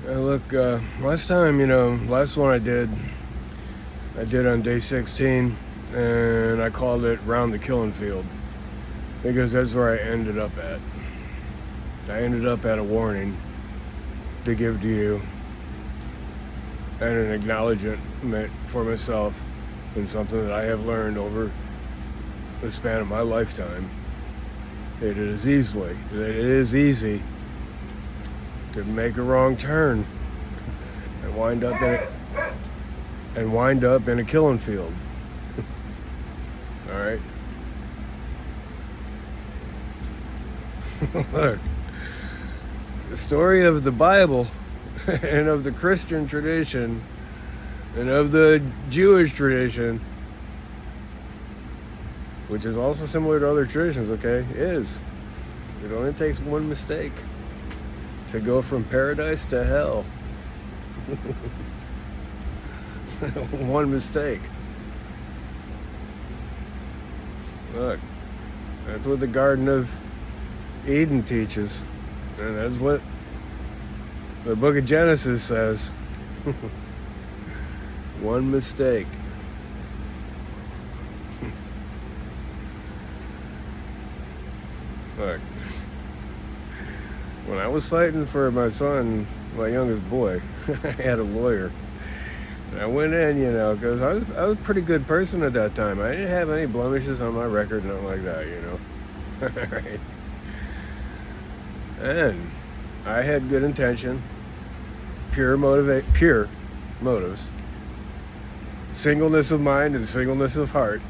Look, last time, last one I did on day 16, and I called it Round the Killing Field, because that's where I ended up at. I ended up at a warning to give to you, and an acknowledgement for myself, and something that I have learned over the span of my lifetime. It is easy to make a wrong turn and wind up in a killing field. All right. Look, the story of the Bible and of the Christian tradition and of the Jewish tradition, which is also similar to other traditions, okay, is it only takes one mistake to go from paradise to hell. One mistake. Look, that's what the Garden of Eden teaches, and that's what the book of Genesis says. One mistake. Look, when I was fighting for my son, my youngest boy, I had a lawyer. And I went in, because I was a pretty good person at that time. I didn't have any blemishes on my record, nothing like that, Right? And I had good intention, pure motives, singleness of mind and singleness of heart.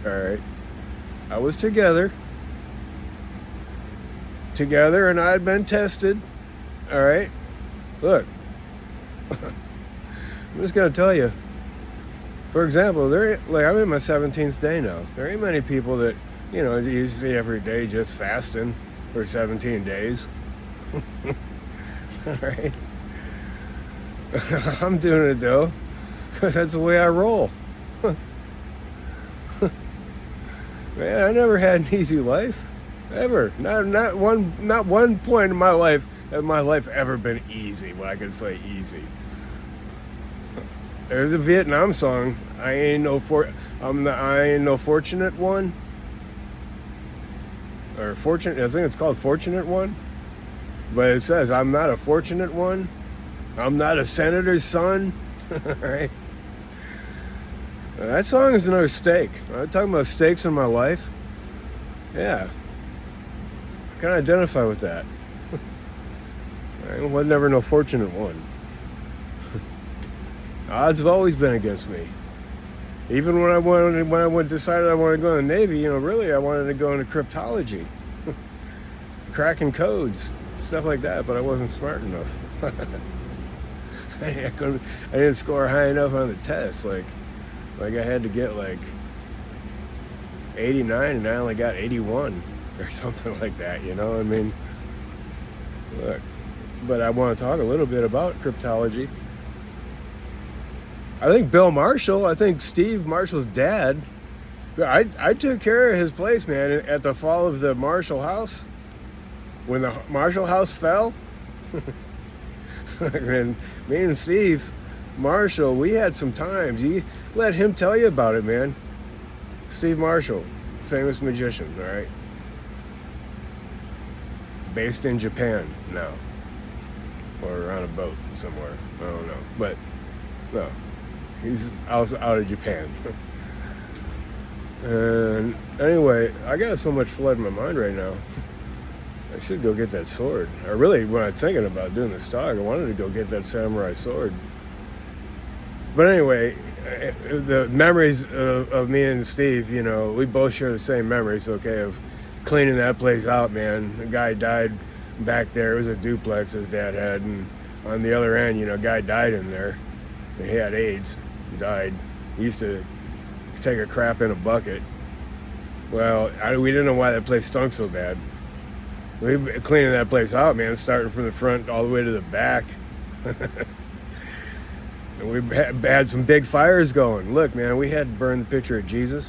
All right. I was together, and I had been tested. All right. Look, I'm just gonna tell you. For example, I'm in my 17th day now. There ain't many people that you see every day just fasting for 17 days. All right. I'm doing it though, because that's the way I roll. Man, I never had an easy life, ever. Not one point in my life has my life ever been easy. What I can say easy. There's a Vietnam song. I ain't no fortunate one. Or fortunate. I think it's called Fortunate One. But it says, I'm not a fortunate one. I'm not a senator's son. Right? That song is another stake. I'm talking about stakes in my life. Yeah. I can identify with that. I was never no fortunate one. Odds have always been against me. Even when I decided I wanted to go in the Navy, really I wanted to go into cryptology. Cracking codes, stuff like that, but I wasn't smart enough. I didn't score high enough on the test. Like I had to get 89 and I only got 81 or something like that, I mean? Look, but I want to talk a little bit about cryptology. I think Steve Marshall's dad, I took care of his place, man, at the fall of the Marshall House. When the Marshall House fell, and me and Steve Marshall, we had some times. You let him tell you about it, man. Steve Marshall, famous magician, all right? Based in Japan now. Or on a boat somewhere. I don't know. But, no. He's out of Japan. And anyway, I got so much flood in my mind right now. I should go get that sword. When I'm thinking about doing this talk, I wanted to go get that samurai sword. But anyway, the memories of me and Steve, we both share the same memories, okay, of cleaning that place out, man. The guy died back there. It was a duplex his dad had, and on the other end, a guy died in there. He had AIDS. He died. He used to take a crap in a bucket. Well, we didn't know why that place stunk so bad. We were cleaning that place out, man, starting from the front all the way to the back. And we had some big fires going. Look, man, we had to burn the picture of Jesus.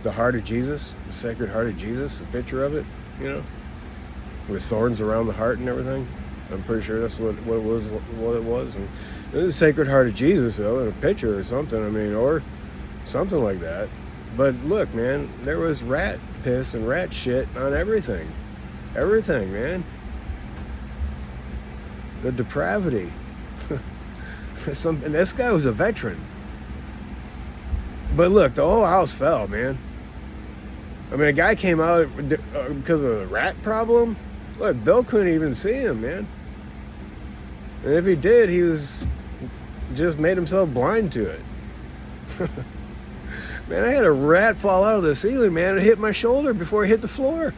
The heart of Jesus. The Sacred Heart of Jesus. A picture of it, with thorns around the heart and everything. I'm pretty sure that's what it was. And it was the Sacred Heart of Jesus, though, in a picture or something. I mean, or something like that. But look, man, there was rat piss and rat shit on everything. Everything, man. The depravity. And this guy was a veteran. But look, the whole house fell, man. I mean, a guy came out because of the rat problem. Look, Bill couldn't even see him, man. And if he did, he was just made himself blind to it. Man, I had a rat fall out of the ceiling, man. It hit my shoulder before it hit the floor.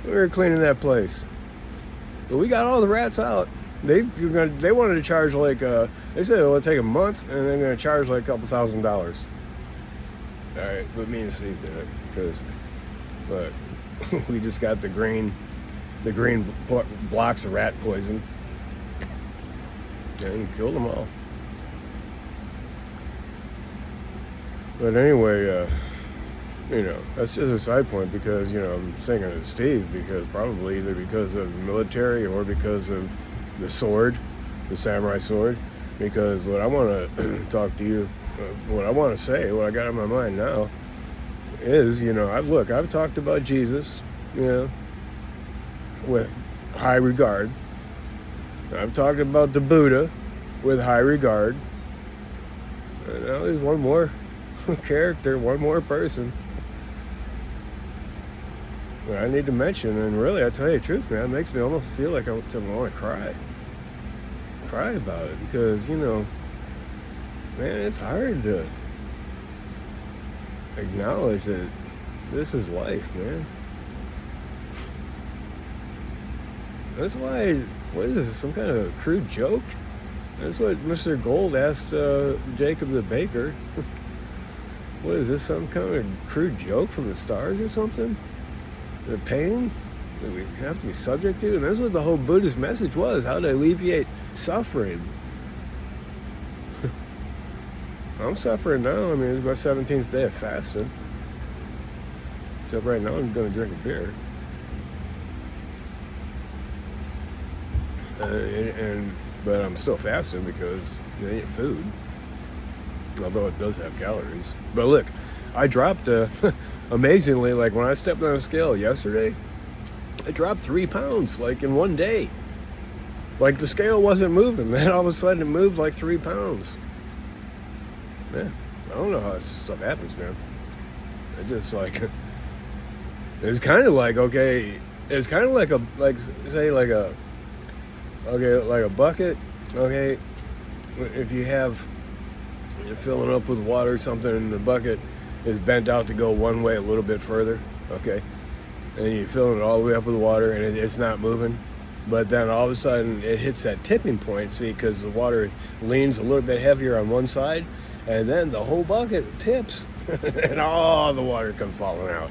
We were cleaning that place. But we got all the rats out. They wanted to charge like, they said it would take a month, and they're going to charge like a couple $1,000. All right, but me and Steve did it, because, look, we just got the green blocks of rat poison, and killed them all. But anyway, you know, that's just a side point, because, you know, I'm thinking of Steve, because probably either because of the military or because of the sword, the samurai sword. Because what I want to talk to you, what I want to say, what I got in my mind now is, you know, I've talked about Jesus, you know, with high regard. I've talked about the Buddha with high regard. And now there's one more character, one more person that I need to mention. And really, I tell you the truth, man, it makes me almost feel like I want to cry about it, because, you know, man, it's hard to acknowledge that this is life, man. That's why, what is this, some kind of crude joke? That's what Mr. Gold asked Jacob the baker. What is this, some kind of crude joke from the stars or something? The pain that we have to be subject to? And that's what the whole Buddhist message was, how to alleviate suffering. I'm suffering now. I mean, it's my 17th day of fasting. Except right now I'm going to drink a beer. But I'm still fasting because it ain't food. Although it does have calories. But look, I dropped, amazingly, like when I stepped on a scale yesterday, I dropped 3 pounds, like in one day. Like the scale wasn't moving, man. All of a sudden it moved like 3 pounds. Man, I don't know how this stuff happens, man. It's just like, it's kind of like, okay, it's kind of like a, like, say like a, okay, like a bucket, okay, if you're filling up with water or something, and the bucket is bent out to go one way a little bit further, okay, and you're filling it all the way up with water, and it's not moving, but then all of a sudden it hits that tipping point, see, because the water leans a little bit heavier on one side, and then the whole bucket tips, and all the water comes falling out.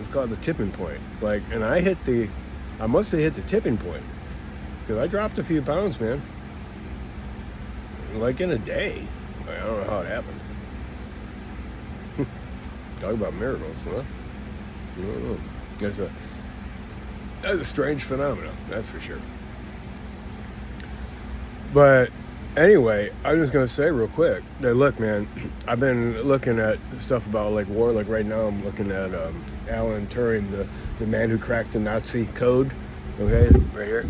It's called the tipping point. Like, and I must have hit the tipping point, because I dropped a few pounds, man. Like in a day. Like, I don't know how it happened. Talk about miracles, huh? I don't know. That's a strange phenomenon, that's for sure. But anyway, I'm just gonna say real quick that, look, man, I've been looking at stuff about like war. Like right now, I'm looking at Alan Turing, the man who cracked the Nazi code. Okay, right here.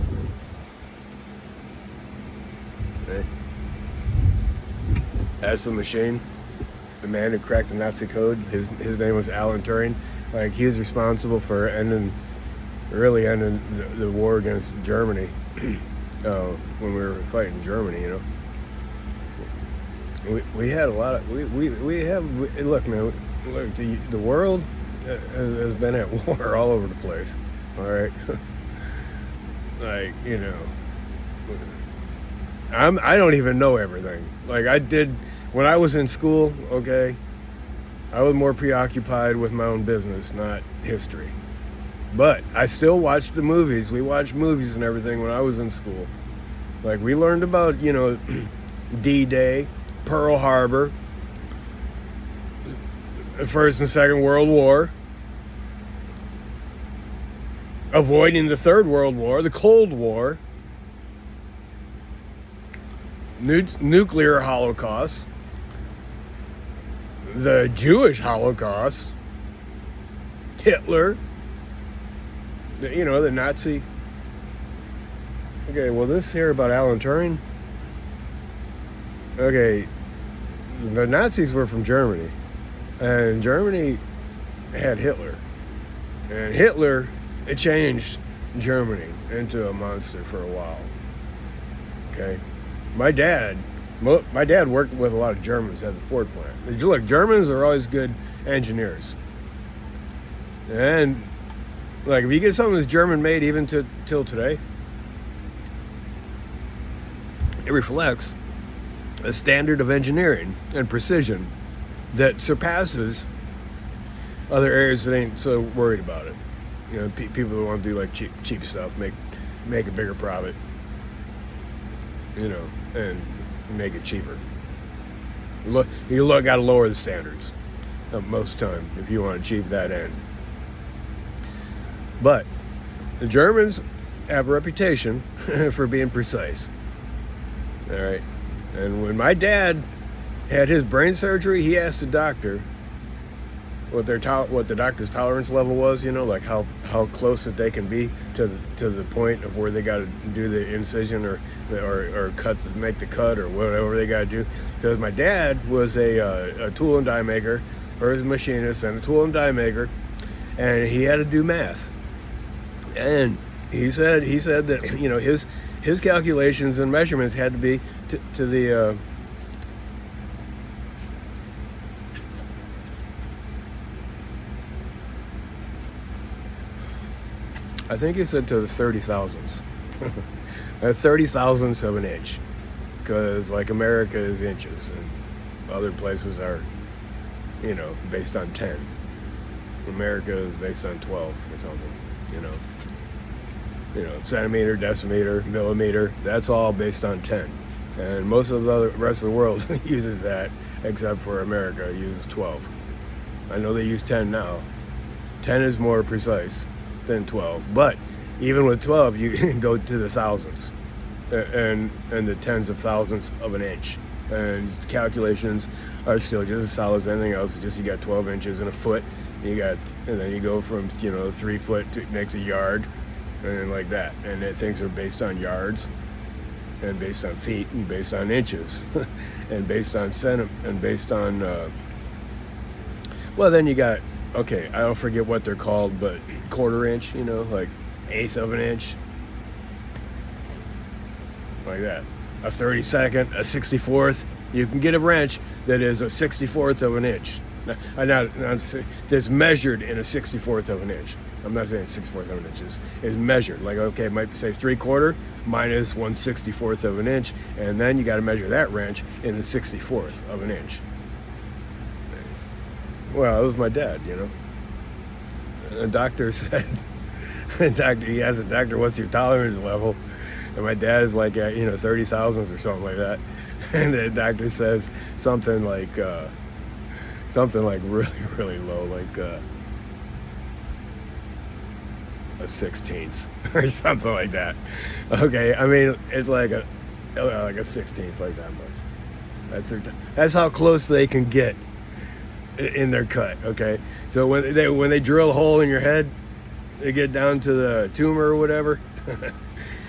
Okay. That's the machine. The man who cracked the Nazi code. His name was Alan Turing. Like, he was responsible for really ending the war against Germany. When we were fighting Germany, you know. We had a lot of, look, man, look, the world has been at war all over the place, all right? Like, you know, I don't even know everything. Like, I did, when I was in school, okay, I was more preoccupied with my own business, not history. But I still watched the movies. We watched movies and everything when I was in school. Like, we learned about, you know, D-Day, Pearl Harbor, First and Second World War. avoiding the Third World War, the Cold War, nuclear holocaust, the Jewish Holocaust, Hitler, the Nazi. Okay, well, this here about Alan Turing. Okay, the Nazis were from Germany, and Germany had Hitler, and Hitler changed Germany into a monster for a while. Okay, my dad worked with a lot of Germans at the Ford plant. Look, Germans are always good engineers, and like if you get something that's German made, even till today, it reflects a standard of engineering and precision that surpasses other areas that ain't so worried about it. People that want to do like cheap stuff, make a bigger profit, and make it cheaper. You got to lower the standards most time if you want to achieve that end. But the Germans have a reputation for being precise. All right, and when my dad had his brain surgery, he asked the doctor what the doctor's tolerance level was, like how close that they can be to the point of where they got to do the incision or make the cut or whatever they got to do. Because my dad was a tool and die maker, or a machinist and a tool and die maker, and he had to do math. And he said that his calculations and measurements had to be to the I think he said to the 30,000s. 30 thousandths of an inch, because like America is inches and other places are based on 10. America is based on 12 or something, centimeter, decimeter, millimeter, that's all based on 10. And most of the rest of the world uses that, except for America uses 12. I know they use 10 now. 10 is more precise than 12, but even with 12 you can go to the thousands and the tens of thousandths of an inch, and calculations are still just as solid as anything else. It's just you got 12 inches in a foot, and then you go from 3 foot to makes a yard, and like that, and things are based on yards and based on feet and based on inches and based on and based on well, then you got, okay, I don't forget what they're called, but quarter inch, like eighth of an inch, like that. A 32nd, a 64th. You can get a wrench that is a 64th of an inch. That's measured in a 64th of an inch. I'm not saying 64th of an inch is measured. Like, okay, it might say 3/4 minus 1/64th of an inch, and then you got to measure that wrench in the 64th of an inch. Well, it was my dad, The doctor said, he asked the doctor, what's your tolerance level? And my dad is like at 30 thousandths or something like that. And the doctor says something like really, really low, like a 16th or something like that. Okay, I mean, it's like a 16th, like that much. That's how close they can get in their cut. Okay, so when they drill a hole in your head, they get down to the tumor or whatever, and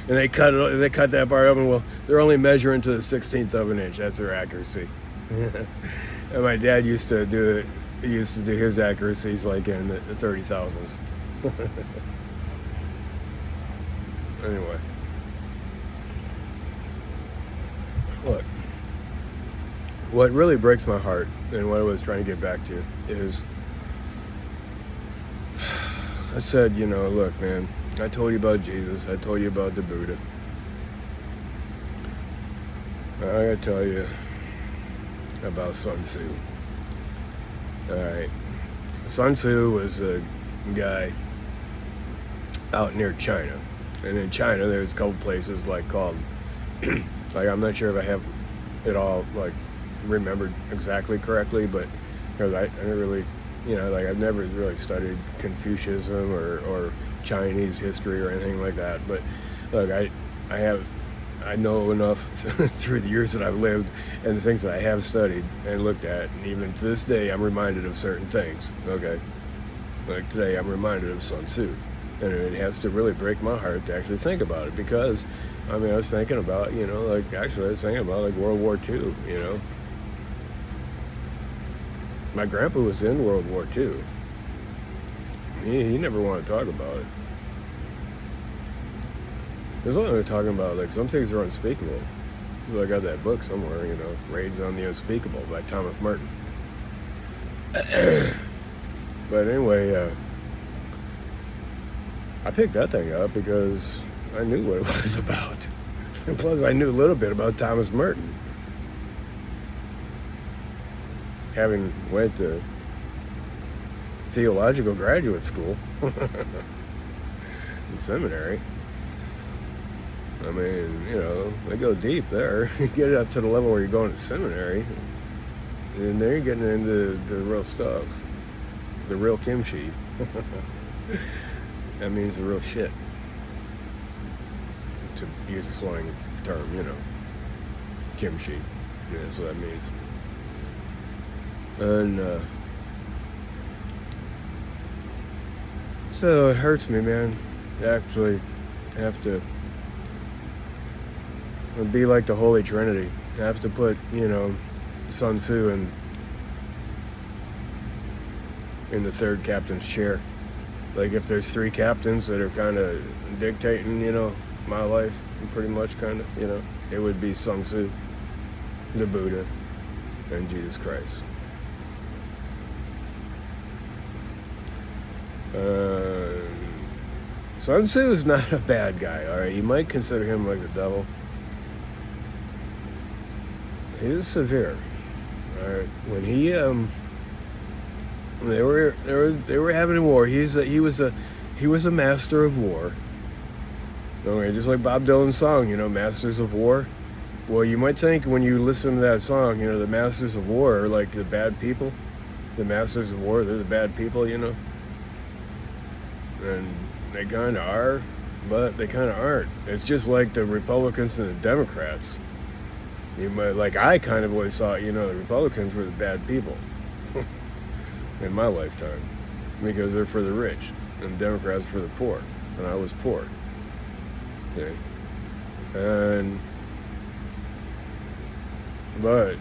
they cut that part open. Well, they're only measuring to the 16th of an inch. That's their accuracy. And my dad used to do his accuracies like in the 30 thousandths. Anyway, look, what really breaks my heart and what I was trying to get back to is, I said, look, man, I told you about Jesus, I told you about the Buddha. I gotta tell you about Sun Tzu. Alright, Sun Tzu was a guy out near China. And in China, there's a couple places called, like, I'm not sure if I have it all remembered exactly correctly, but because I didn't really You know, like I've never really studied Confucianism or Chinese history or anything like that. But look, I know enough through the years that I've lived and the things that I have studied and looked at, and even to this day, I'm reminded of certain things. Okay, like today, I'm reminded of Sun Tzu, and it has to really break my heart to actually think about it because, I mean, I was thinking about, you know, like actually I was thinking about like World War II. You know, my grandpa was in World War II. He never wanted to talk about it. There's what they're talking about, like some things are unspeakable. I got that book somewhere, you know, Raids on the Unspeakable by Thomas Merton. But anyway, I picked that thing up because I knew what it was about. And plus, I knew a little bit about Thomas Merton, having went to theological graduate school and seminary. I mean, you know, they go deep there. You get it up to the level where you're going to seminary, and then you're getting into the real stuff, the real kimchi. That means the real shit, to use a slang term, you know, kimchi. Yeah, that's what that means. And so it hurts me, man, to actually have to be like the Holy Trinity. I have to put, you know, Sun Tzu in the third captain's chair. Like if there's three captains that are kind of dictating, you know, my life, pretty much kind of, you know, it would be Sun Tzu, the Buddha, and Jesus Christ. Sun Tzu is not a bad guy, all right? You might consider him like the devil. He is severe. All right. When he they were having a war. He was a master of war. Okay, just like Bob Dylan's song, you know, Masters of War. Well, you might think when you listen to that song, you know, the Masters of War are like the bad people. The Masters of War, they're the bad people, you know. And they kind of are, but they kind of aren't. It's just like the Republicans and the Democrats. You might, like, I kind of always thought, you know, the Republicans were the bad people in my lifetime because they're for the rich and the Democrats for the poor, and I was poor. Okay. But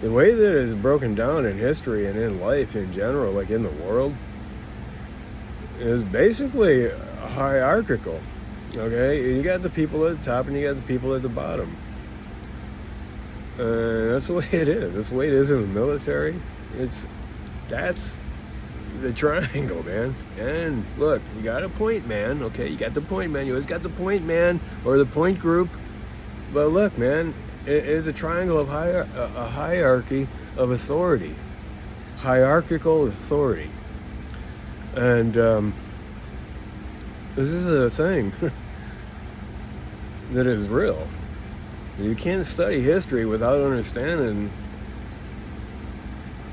the way that it's broken down in history and in life in general, like in the world, is basically hierarchical. Okay, you got the people at the top and you got the people at the bottom. That's the way it is. That's the way it is in the military. That's the triangle, man. And look, you got a point man. Okay, you got the point man. You always got the point man or the point group. But look, man, it is a triangle of a hierarchy of authority, hierarchical authority, and this is a thing that is real. You can't study history without understanding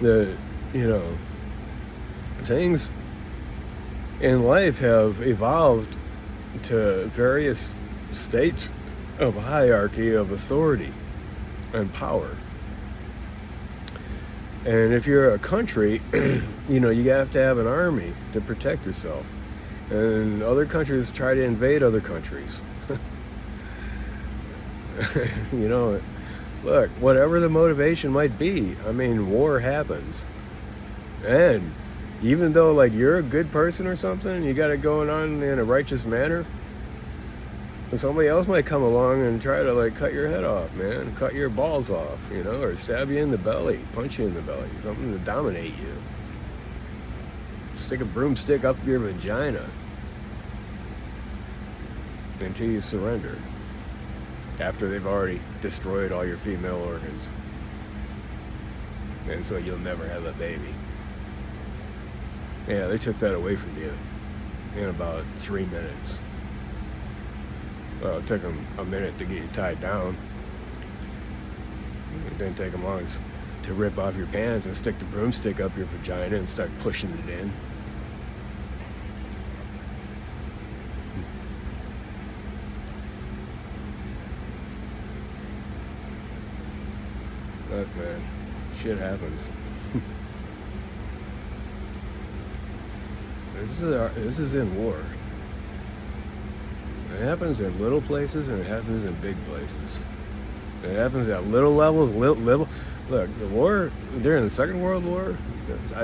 that, you know, things in life have evolved to various states of hierarchy of authority and power. And if you're a country, you know, you have to have an army to protect yourself. And other countries try to invade other countries. You know, look, whatever the motivation might be, I mean, war happens. And even though, like, you're a good person or something, you got it going on in a righteous manner, and somebody else might come along and try to, like, cut your head off, man, cut your balls off, you know, or stab you in the belly, punch you in the belly, something to dominate you. Stick a broomstick up your vagina until you surrender, after they've already destroyed all your female organs. And so you'll never have a baby. Yeah, they took that away from you in about 3 minutes. Well, it took them a minute to get you tied down. It didn't take them long. to rip off your pants and stick the broomstick up your vagina and start pushing it in. Look, man, shit happens. This is in war. It happens in little places and it happens in big places. It happens at little levels. Look, the war during the Second World War,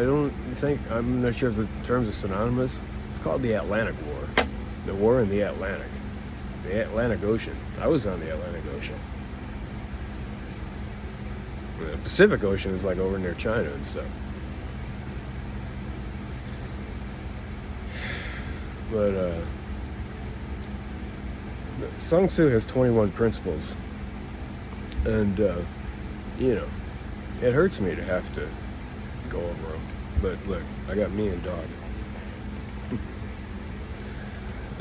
I'm not sure if the terms are synonymous. It's called the Atlantic War. The war in the Atlantic Ocean. I was on the Atlantic Ocean. The Pacific Ocean is like over near China and stuff. But Sun Tzu has 21 principles, and it hurts me to have to go over them. But look, I got me and dog,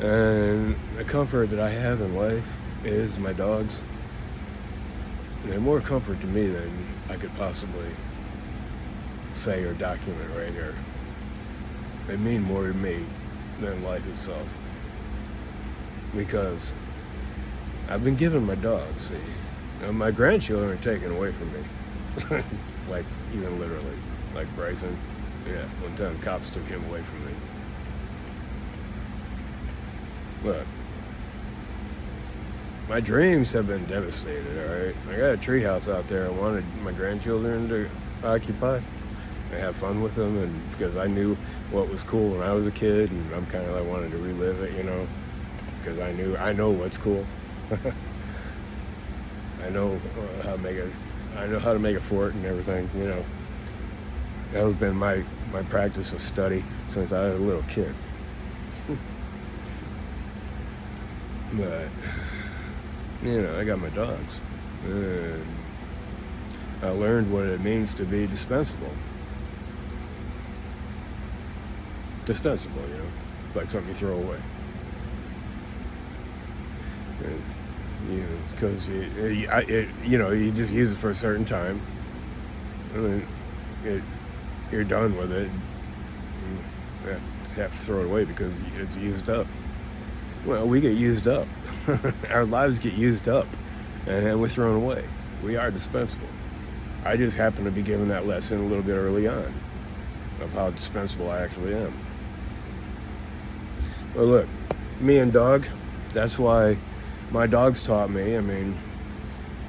and the comfort that I have in life is my dogs. And they're more comfort to me than I could possibly say or document right here. They mean more to me than life itself, because I've been given my dogs. See, now, my grandchildren are taken away from me, like even literally, like Bryson. Yeah, one time cops took him away from me. Look, my dreams have been devastated. All right, I got a treehouse out there I wanted my grandchildren to occupy. I have fun with them, and because I knew what was cool when I was a kid, and I'm kind of like wanted to relive it, because I know what's cool. I know how to make a fort and everything. That has been my practice of study since I was a little kid. But I got my dogs, and I learned what it means to be dispensable. Dispensable, like something you throw away. Because you just use it for a certain time, and then you're done with it. You have to throw it away because it's used up. Well, we get used up. Our lives get used up, and then we're thrown away. We are dispensable. I just happen to be given that lesson a little bit early on of how dispensable I actually am. Well, look, me and dog, that's why my dogs taught me. I mean,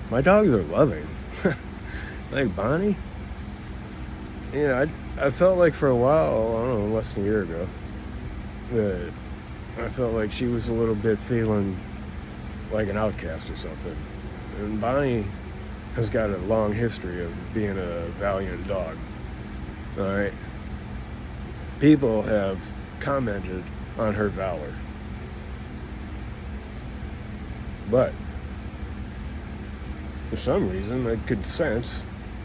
my dogs are loving. Like Bonnie, I felt like for a while, I don't know, less than a year ago, that I felt like she was a little bit feeling like an outcast or something. And Bonnie has got a long history of being a valiant dog. All right. People have commented on her valor. But for some reason, I could sense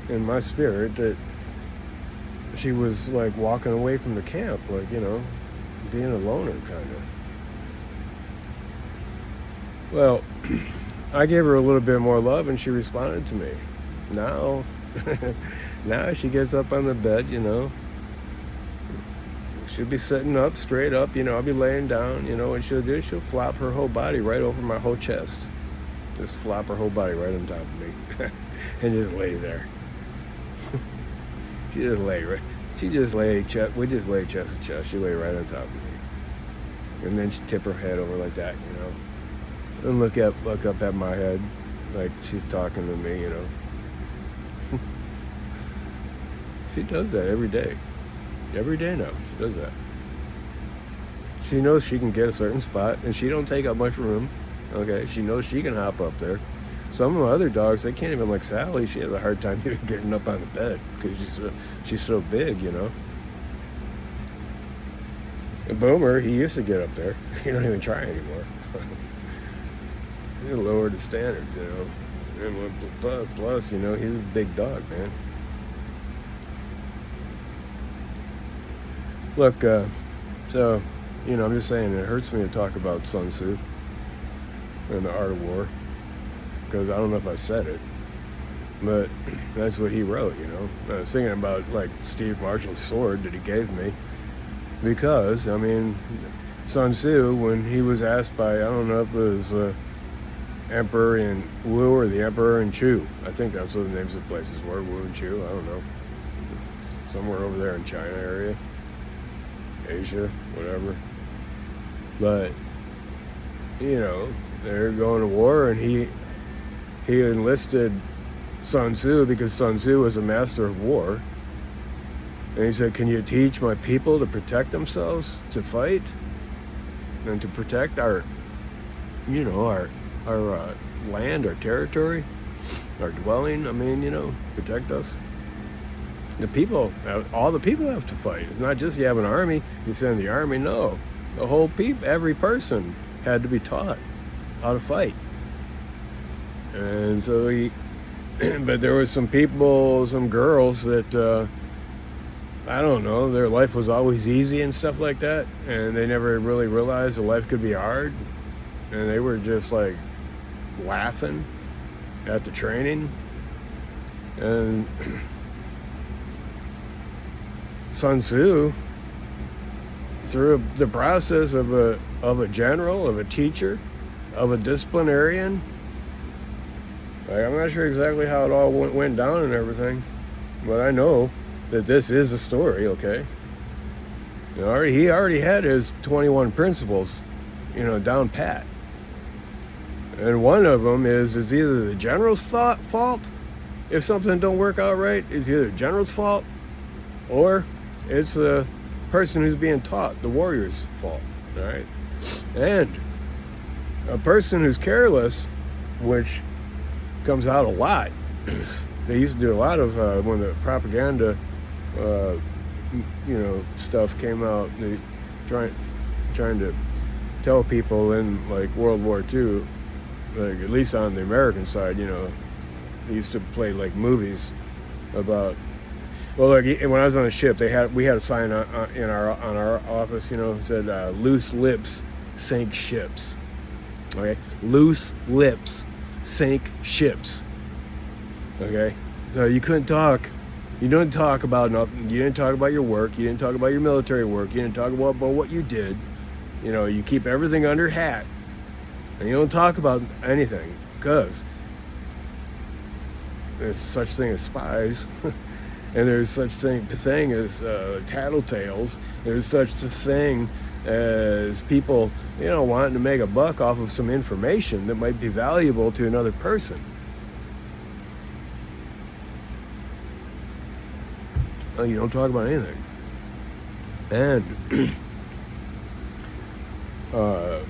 in my spirit that she was like walking away from the camp, like, being a loner kind of. Well, I gave her a little bit more love and she responded to me. Now, she gets up on the bed, she'll be sitting up, straight up, I'll be laying down, what she'll do, she'll flop her whole body right over my whole chest. Just flop her whole body right on top of me. And just lay there. We just lay chest to chest. She lay right on top of me. And then she'd tip her head over like that, and look up at my head like she's talking to me, She does that every day. Every day now, she does that. She knows she can get a certain spot, and she don't take up much room. Okay, she knows she can hop up there. Some of my other dogs, they can't even, like Sally, she has a hard time even getting up on the bed because she's so big, And Boomer, he used to get up there. He don't even try anymore. He lowered the standards, And plus, he's a big dog, man. Look, so, I'm just saying, it hurts me to talk about Sun Tzu and the Art of War, because I don't know if I said it, But that's what he wrote, you know. I was thinking about like Steve Marshall's sword that he gave me because, I mean, Sun Tzu, when he was asked by, I don't know if it was Emperor in Wu or the Emperor in Chu. I think that's what the names of the places were, Wu and Chu. I don't know. Somewhere over there in China area, Asia, whatever. But, you know, they're going to war, and he enlisted Sun Tzu because Sun Tzu was a master of war. And he said, can you teach my people to protect themselves, to fight, and to protect our, you know, our land, our territory, our dwelling? I mean, you know, protect us. The people, all the people have to fight. It's not just you have an army, you send the army. No, the whole people, every person had to be taught how to fight. And so he, but there was some people, some girls that, I don't know, their life was always easy and stuff like that, and they never really realized that life could be hard, and they were just like laughing at the training. And Sun Tzu, through the process of a general, of a teacher, of a disciplinarian, like, I'm not sure exactly how it all went down and everything, but I know that this is a story, okay? You know, he already had his 21 principles, you know, down pat. And one of them is it's either the general's fault if something don't work out right. It's either the general's fault or it's the person who's being taught, the warrior's fault, all right? And a person who's careless, which comes out a lot. They used to do a lot of when the propaganda, you know, stuff came out. They trying to tell people in like World War II, like at least on the American side, you know, they used to play like movies about. Well, like when I was on the ship, we had a sign on our office, you know, said "Loose lips sink ships." Okay, loose lips sink ships. Okay, so you couldn't talk. You didn't talk about nothing. You didn't talk about your work. You didn't talk about your military work. You didn't talk about what you did. You know, you keep everything under hat, and you don't talk about anything because there's such thing as spies, and there's such thing as tattletales. There's such a thing as people, you know, wanting to make a buck off of some information that might be valuable to another person. Well, you don't talk about anything. And well,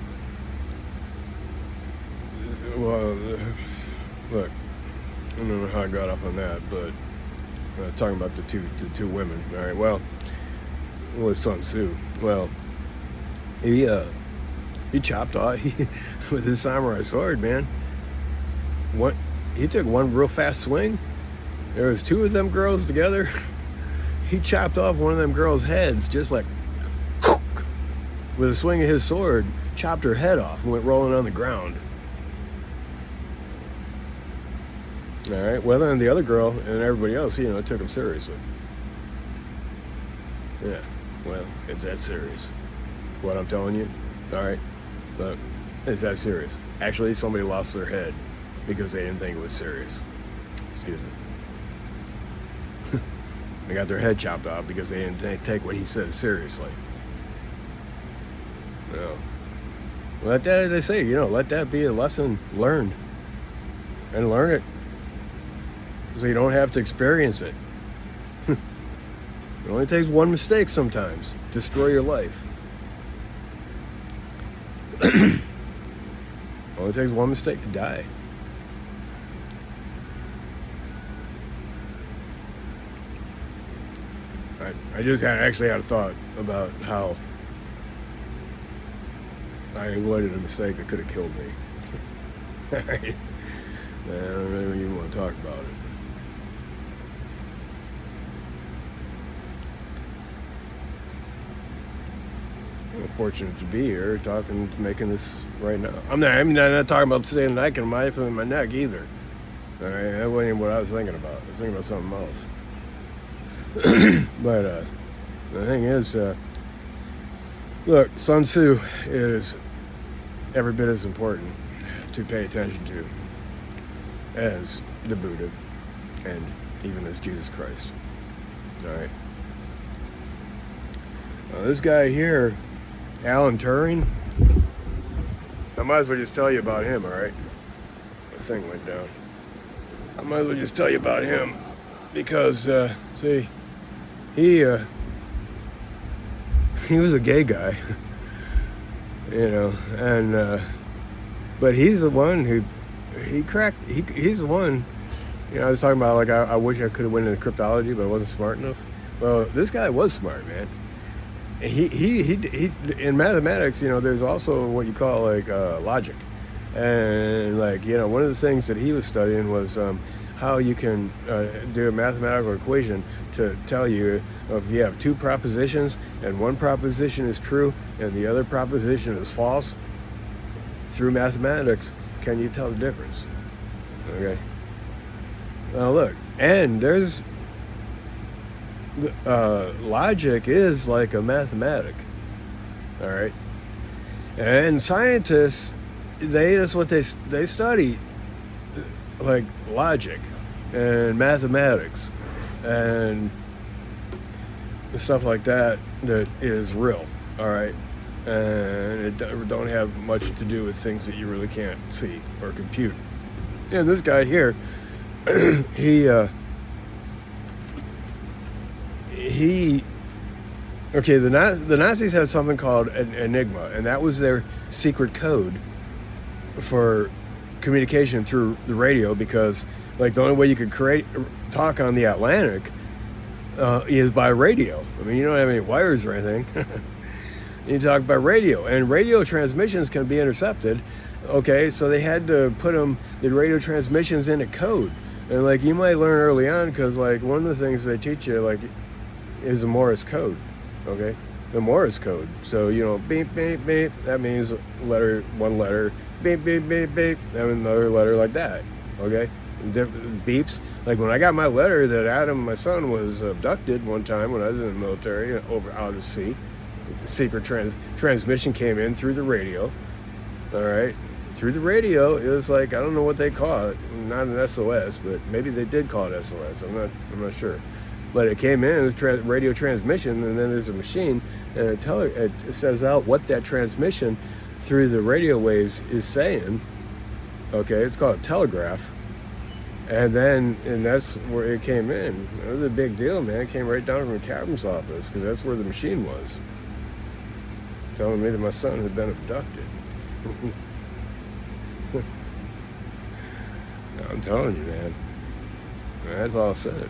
look, I don't know how I got off on that, but talking about the two women. All right, well, with Sun Tzu, well, he chopped off with his samurai sword, man. He took one real fast swing. There was two of them girls together. He chopped off one of them girls' heads, just like with a swing of his sword, chopped her head off and went rolling on the ground. All right, well, then the other girl and everybody else, you know, took him seriously. Yeah, well, it's that serious. What I'm telling you, all right, but it's that serious. Actually, somebody lost their head because they didn't think it was serious. Excuse me. They got their head chopped off because they didn't take what he said seriously. Well, let that, they say, you know, let that be a lesson learned, and learn it so you don't have to experience it. It only takes one mistake sometimes to destroy your life. Only takes one mistake to die. I just actually had a thought about how I avoided a mistake that could have killed me. Alright. I don't really even want to talk about it. I'm fortunate to be here, making this right now. I'm not talking about saying neck and my neck either. All right, that wasn't what I was thinking about. I was thinking about something else. But the thing is, look, Sun Tzu is every bit as important to pay attention to as the Buddha and even as Jesus Christ. All right. This guy here, Alan Turing, I might as well just tell you about him, all right? The thing went down. I might as well just tell you about him because, see, he was a gay guy, you know, and but he's the one who he's the one, you know. I was talking about, like, I wish I could have went into cryptology, but I wasn't smart enough. Well, this guy was smart, man. He in mathematics, you know, there's also what you call like logic, and, like, you know, one of the things that he was studying was how you can do a mathematical equation to tell you if you have two propositions and one proposition is true and the other proposition is false. Through mathematics, can you tell the difference? Okay. Now look, and there's logic is like a mathematic, all right, and scientists, that's what they study, like logic and mathematics and stuff like that is real, all right, and it don't have much to do with things that you really can't see or compute. And this guy here, okay, the Nazis had something called an Enigma, and that was their secret code for communication through the radio, because, like, the only way you could talk on the Atlantic is by radio. I mean, you don't have any wires or anything. You talk by radio, and radio transmissions can be intercepted. Okay, so they had to put the radio transmissions in a code, and, like, you might learn early on, because, like, one of the things they teach you, like, is the Morse code. Okay, the Morse code. So, you know, beep beep beep, that means one letter. Beep beep beep beep, that means another letter, like that. Okay, different beeps. Like when I got my letter that Adam, my son, was abducted one time when I was in the military out at sea. Secret transmission came in through the radio. All right, through the radio. It was like, I don't know what they call it, not an SOS, but maybe they did call it SOS. I'm not sure. But it came in as radio transmission, and then there's a machine, and it says out what that transmission through the radio waves is saying. Okay, it's called a telegraph. And that's where it came in. It was a big deal, man. It came right down from the captain's office, because that's where the machine was, telling me that my son had been abducted. I'm telling you, man. That's all I said.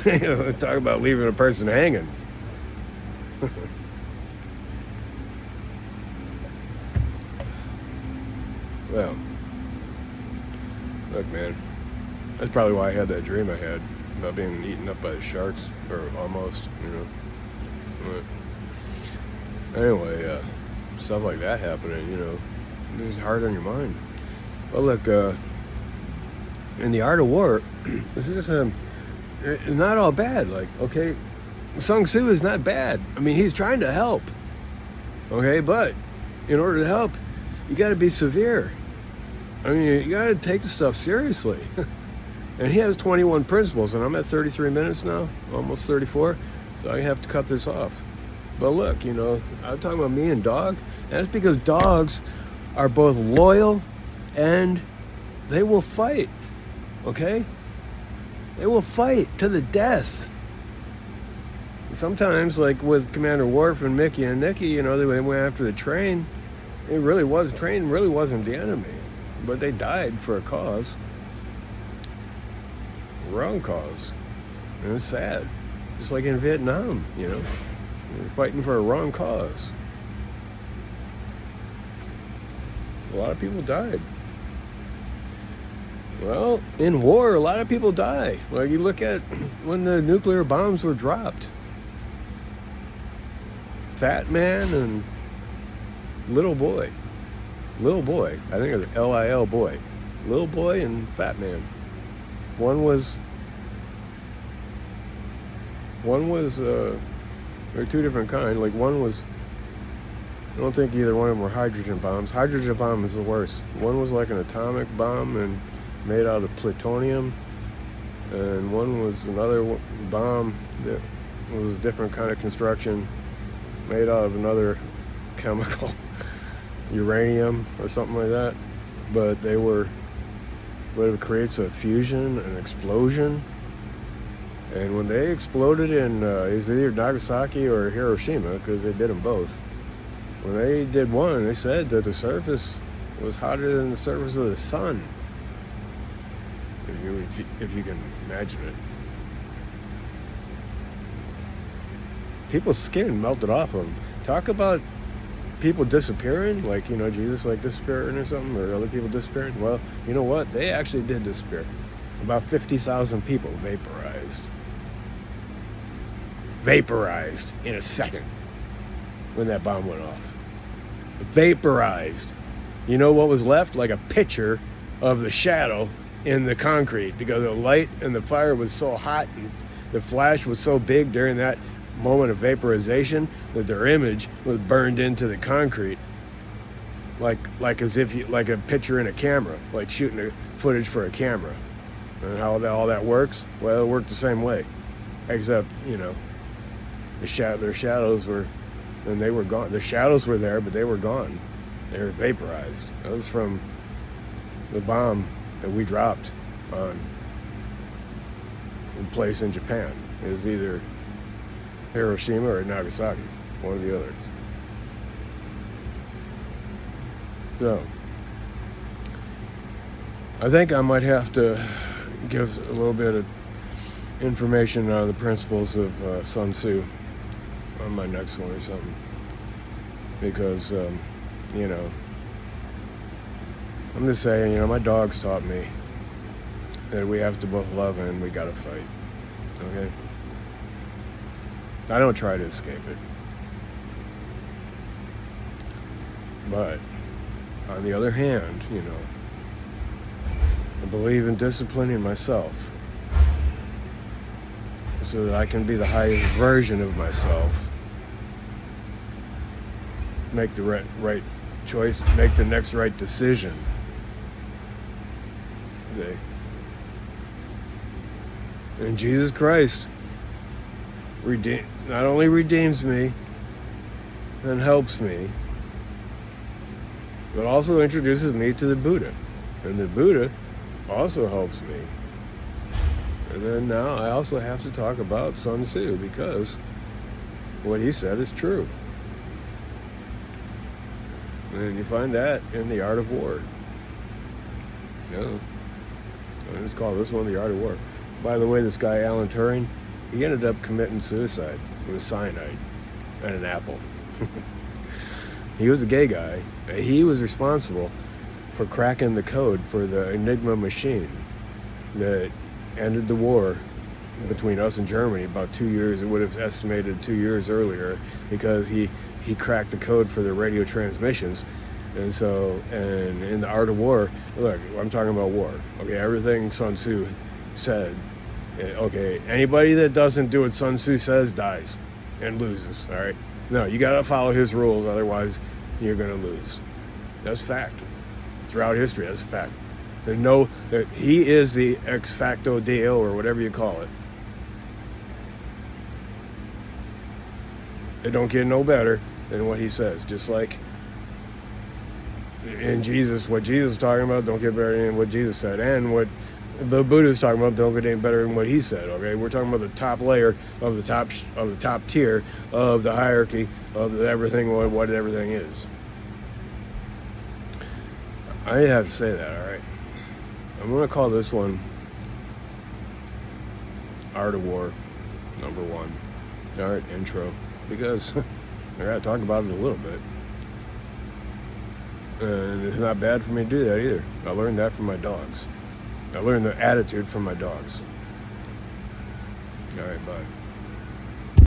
You know, talk about leaving a person hanging. Well, look, man, that's probably why I had that dream I had about being eaten up by the sharks, or almost, you know. But anyway, stuff like that happening, you know, it's hard on your mind. Well, look, in the Art of War, this is it's not all bad. Like, okay, Sun Tzu is not bad. I mean, he's trying to help. Okay, but in order to help, you got to be severe. I mean, you got to take the stuff seriously. And he has 21 principles, and I'm at 33 minutes now, almost 34, so I have to cut this off. But look, you know, I'm talking about me and dog. That's because dogs are both loyal and they will fight. Okay? They will fight to the death. Sometimes, like with Commander Worf and Mickey and Nicky, you know, they went after the train. Train really wasn't the enemy, but they died for a cause. Wrong cause. And it's sad. Just like in Vietnam, you know. They're fighting for a wrong cause. A lot of people died. Well, in war, a lot of people die. Like, you look at when the nuclear bombs were dropped. Fat Man and Little Boy. I think it was Lil Boy. Little boy and fat man. One was they're two different kinds. Like one was, I don't think either one of them were hydrogen bombs. Hydrogen bomb is the worst. One was like an atomic bomb and made out of plutonium, and one was another bomb that was a different kind of construction, made out of another chemical, uranium or something like that. But it creates a fusion, an explosion. And when they exploded in, it was either Nagasaki or Hiroshima, because they did them both. When they did one, they said that the surface was hotter than the surface of the sun. If you can imagine it. People's skin melted off them. Talk about people disappearing, like, Jesus like disappearing or something, or other people disappearing. Well, you know what? They actually did disappear. About 50,000 people vaporized in a second when that bomb went off. Vaporized. You know what was left? Like a picture of the shadow in the concrete, because the light and the fire was so hot and the flash was so big during that moment of vaporization that their image was burned into the concrete, like as if like a picture in a camera, like shooting a footage for a camera. And how all that works? Well, it worked the same way, except their shadows were, and they were gone. The shadows were there, but they were gone. They were vaporized. That was from the bomb that we dropped on a place in Japan. It was either Hiroshima or Nagasaki, one of the others. So, I think I might have to give a little bit of information on the principles of Sun Tzu on my next one or something, because I'm just saying, my dogs taught me that we have to both love and we gotta fight. Okay? I don't try to escape it. But on the other hand, I believe in disciplining myself so that I can be the highest version of myself. Make the right choice, make the next right decision. Okay. And Jesus Christ not only redeems me and helps me, but also introduces me to the Buddha. And the Buddha also helps me. And then now I also have to talk about Sun Tzu, because what he said is true. And you find that in The Art of War. Let's call this one The Art of War. By the way, this guy Alan Turing, he ended up committing suicide with cyanide and an apple. He was a gay guy. He was responsible for cracking the code for the Enigma machine that ended the war between us and Germany about 2 years. It would have estimated 2 years earlier, because he cracked the code for the radio transmissions. And so, and in The Art of War, look, I'm talking about war. Okay, everything Sun Tzu said. Okay, anybody that doesn't do what Sun Tzu says dies and loses. All right, no, you gotta follow his rules, otherwise you're gonna lose. That's fact. Throughout history, that's a fact. And that he is the ex facto Deo, or whatever you call it. It don't get no better than what he says. Just like in Jesus, what Jesus is talking about don't get better than what Jesus said, and what the Buddha is talking about don't get any better than what he said. Okay, we're talking about the top layer of the top tier of the hierarchy of everything, what everything is. I have to say that. All right, I'm gonna call this one Art of War #1. All right, intro, because I gotta talk about it a little bit. And it's not bad for me to do that either. I learned that from my dogs. I learned the attitude from my dogs. All right, bye.